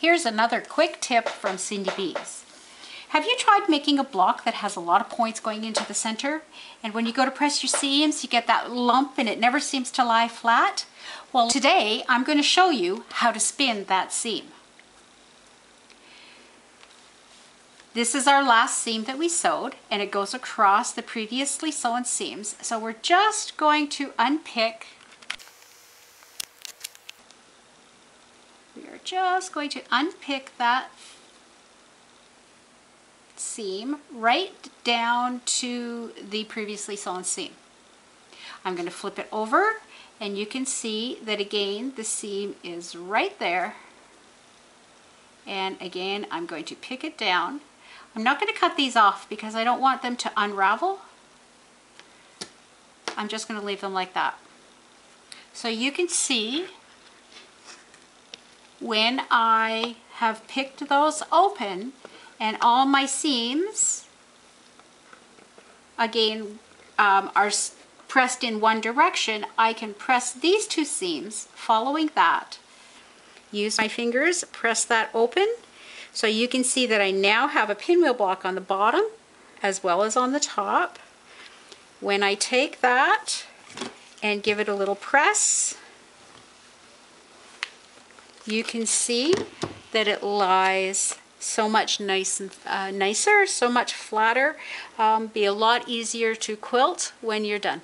Here's another quick tip from Cindy B's. Have you tried making a block that has a lot of points going into the center? And when you go to press your seams, you get that lump and it never seems to lie flat? Well, today I'm going to show you how to spin that seam. This is our last seam that we sewed, and it goes across the previously sewn seams. So we're just going to unpick. We are just going to unpick that seam right down to the previously sewn seam. I'm going to flip it over, and you can see that again the seam is right there. And again, I'm going to pick it down. I'm not going to cut these off because I don't want them to unravel. I'm just going to leave them like that. So you can see when I have picked those open and all my seams again are pressed in one direction, I can press these two seams following that. Use my fingers, press that open. So you can see that I now have a pinwheel block on the bottom as well as on the top. When I take that and give it a little press, you can see that it lies so much nicer, so much flatter, be a lot easier to quilt when you're done.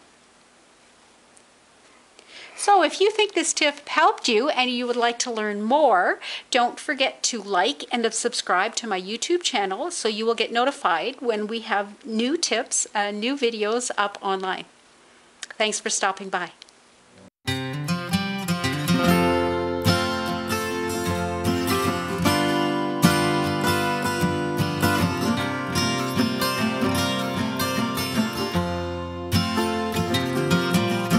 So if you think this tip helped you and you would like to learn more, don't forget to like and subscribe to my YouTube channel so you will get notified when we have new tips, new videos up online. Thanks for stopping by.